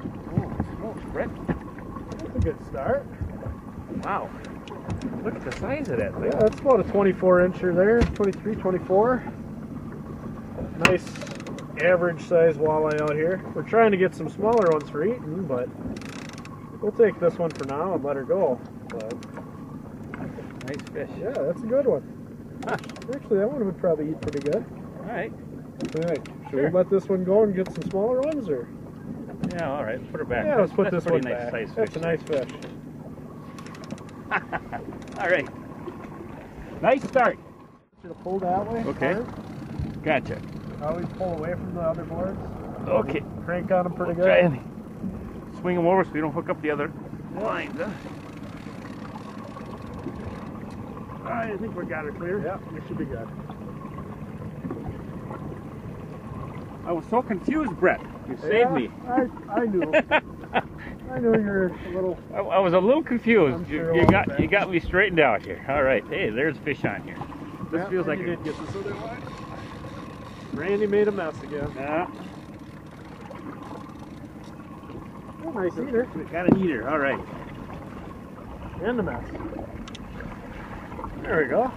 fish. Oh, smokes, Brett. That's a good start. Wow. Look at the size of that thing. Yeah, that's about a 24-incher there, 23, 24. Nice average size walleye out here. We're trying to get some smaller ones for eating, but we'll take this one for now and let her go. But, nice fish. yeah, that's a good one. Huh. Actually, that one would probably eat pretty good. All right. All right, should Sure. we let this one go and get some smaller ones, or? Yeah, all right. Put her back. Yeah, let's put That's this one pretty nice back. size That's fish. a nice fish. All right. Nice start. Should have pulled that way. Okay. Gotcha. Always pull away from the other boards. Okay. Crank on them pretty good. Try and swing them over so we don't hook up the other lines. Huh? All right, I think we got her clear. Yeah, we should be good. I was so confused, Brett. You saved me. I knew. I knew you were a little. I was a little confused. Sure You got me straightened out here. All right. Hey, there's fish on here. This feels like you a did get this other one. Randy made a mess again. Oh, nice eater. We got an eater. All right. And a mess. There we go.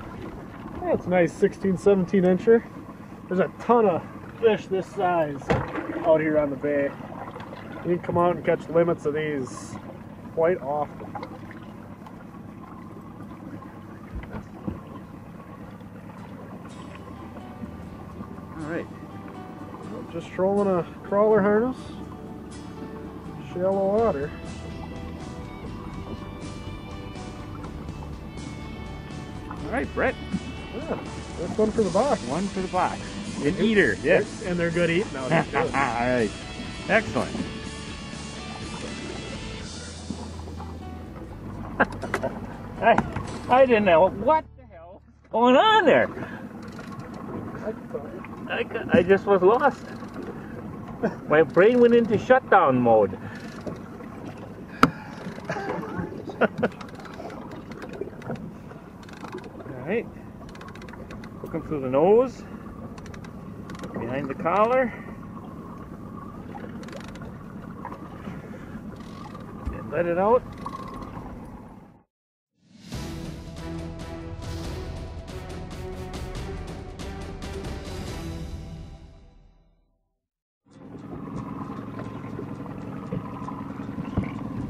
That's nice 16, 17 incher. There's a ton of fish this size out here on the bay. You can come out and catch limits of these quite often. All right. Just trolling a crawler harness. Shallow water. All right, Brett. Yeah, that's one for the box. One for the box. An eater, yes. And they're good eating out here too. All right. Excellent. I didn't know what the hell was going on there. I just was lost. My brain went into shutdown mode. All right. Hook him through the nose, behind the collar, and let it out.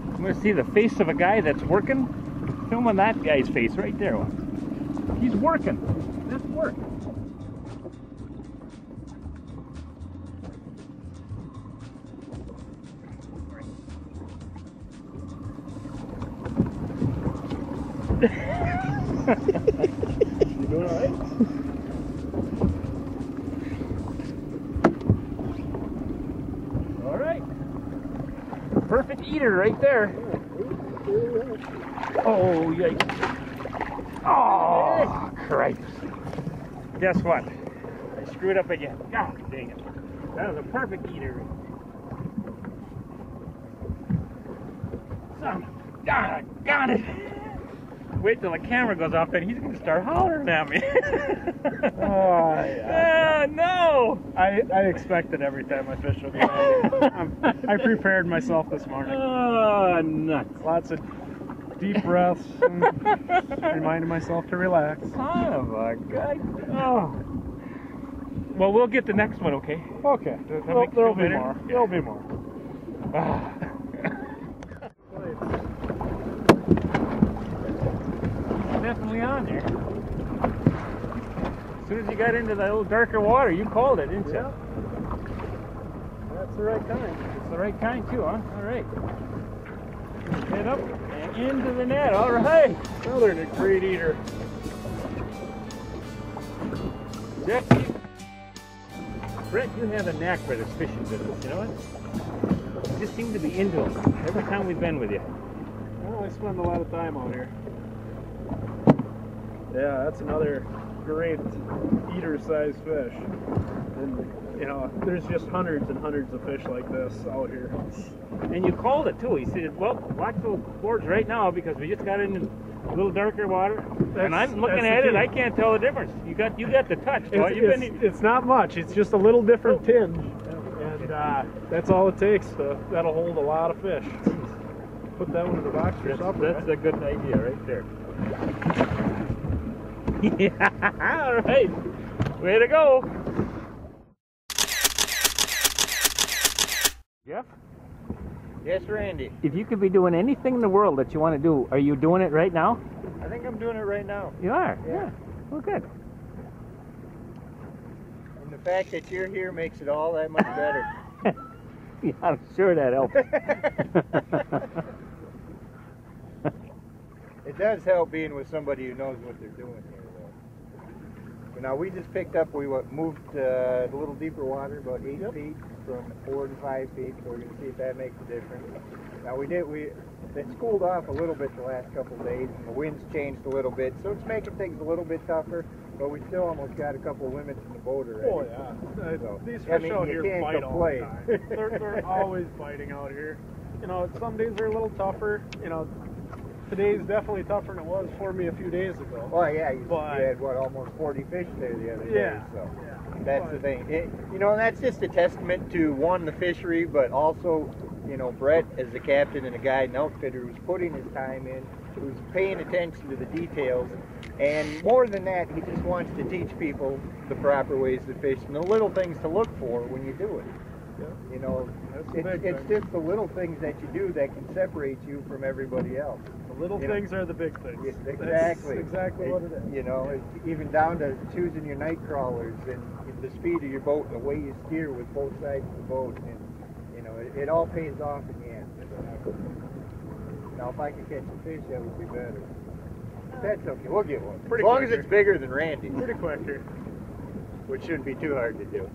I'm going to see the face of a guy that's working. Film on that guy's face right there. He's working. That's work. You doing all right? All right. Perfect eater right there. Oh, yikes. Oh, Christ. Guess what? I screwed up again. God dang it. That was a perfect eater. God, got it. Wait till the camera goes off, then he's going to start hollering at me. Oh, yeah. No. I expect it every time I fish with you. I prepared myself this morning. Oh, nuts. Lots of deep breaths and reminding myself to relax. Son of a guy. Oh. Well, we'll get the next one, okay? Okay. Does that Well, make you there'll feel be better? more. Yeah. There'll be more. Ah. Definitely on there. As soon as you got into that little darker water, you called it, didn't you? Yeah. That's the right kind. It's the right kind too, huh? All right. Head up and into the net. All right. Another great eater. Jeff, Brett, you have a knack for this fishing business. You know what? You just seem to be into it every time we've been with you. Well, I spend a lot of time out here. Yeah, that's another great eater-sized fish. And, you know, there's just hundreds and hundreds of fish like this out here. And you called it too. He said, well, watch those boards right now because we just got into a little darker water. And I'm looking at it, I can't tell the difference. You got the touch. Boy. It's not much. It's just a little different tinge. And that's all it takes. That'll hold a lot of fish. Put that one in the box for supper. That's a good idea right there. Yeah, all right. Way to go. Jeff? Yes, Randy. If you could be doing anything in the world that you want to do, are you doing it right now? I think I'm doing it right now. You are? Yeah. Well, good. And the fact that you're here makes it all that much better. Yeah, I'm sure that helps. It does help being with somebody who knows what they're doing here, though. So now we just picked up, we moved a little deeper water, about 8 feet, from 4 to 5 feet, so we're going to see if that makes a difference. Now it's cooled off a little bit the last couple of days, and the wind's changed a little bit, so it's making things a little bit tougher, but we still almost got a couple of limits in the boat already. Oh yeah, So, these fish out here bite all the complain. time. They're always biting out here. You know, some days are a little tougher. You know, today's definitely tougher than it was for me a few days ago. Well, yeah, you had, what, almost 40 fish there the other day, so that's the thing. You know, and that's just a testament to, one, the fishery, but also, you know, Brett as the captain and a guide and outfitter who's putting his time in, who's paying attention to the details, and more than that, he just wants to teach people the proper ways to fish and the little things to look for when you do it. Yeah. You know, it's just the little things that you do that can separate you from everybody else. The little things are the big things. Exactly. That's exactly what it is. You know, even down to choosing your night crawlers and the speed of your boat and the way you steer with both sides of the boat. And, you know, it all pays off in the end. Now, if I could catch a fish, that would be better. That's okay. We'll get one. As long as it's bigger than Randy. Pretty quick here. Which shouldn't be too hard to do.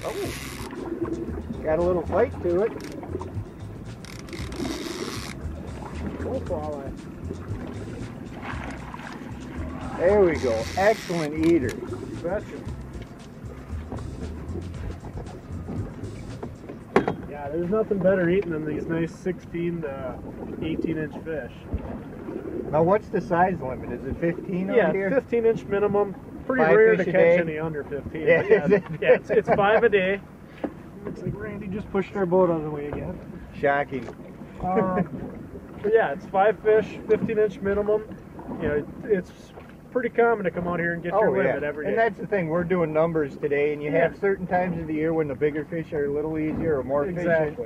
Oh, got a little fight to it. Oh, walleye. There we go. Excellent eater. Betcha. Yeah, there's nothing better eating than these nice 16 to 18-inch fish. Now, what's the size limit? Is it 15 yeah, on here? 15-inch minimum. Pretty 5 rare to fish a catch day? any under 15. Yeah, It's 5 a day. Looks like Randy just pushed our boat out of the way again. Shocking. But yeah, it's 5 fish, 15-inch minimum. You know, it's pretty common to come out here and get your limit every day. And that's the thing, we're doing numbers today, and you have certain times of the year when the bigger fish are a little easier or more efficient.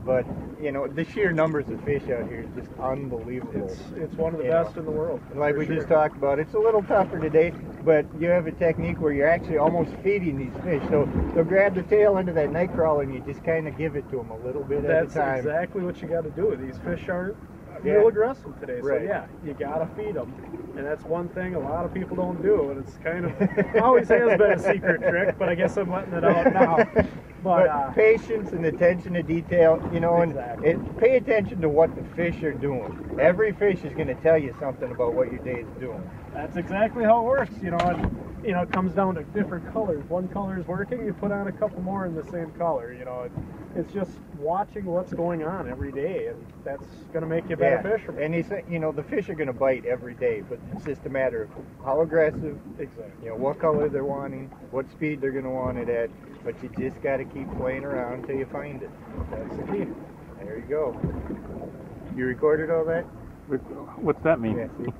But, you know, the sheer numbers of fish out here is just unbelievable. It's one of the best in the world. Like we just talked about, it's a little tougher today, but you have a technique where you're actually almost feeding these fish. So they'll grab the tail end of that night crawler and you just kind of give it to them a little bit at a time. That's exactly what you got to do. These fish aren't real aggressive today. So yeah, you got to feed them. And that's one thing a lot of people don't do, and it's kind of always has been a secret trick, but I guess I'm letting it out now. But patience and attention to detail, you know, and pay attention to what the fish are doing. Every fish is going to tell you something about what your day is doing. That's exactly how it works, you know. And, you know, it comes down to different colors. One color is working, you put on a couple more in the same color. You know, it's just watching what's going on every day, and that's going to make you a better fisherman. And you know, the fish are going to bite every day, but it's just a matter of how aggressive, you know, what color they're wanting, what speed they're going to want it at. But you just got to keep playing around until you find it. That's the key. There you go. You recorded all that? What's that mean? Yeah, see?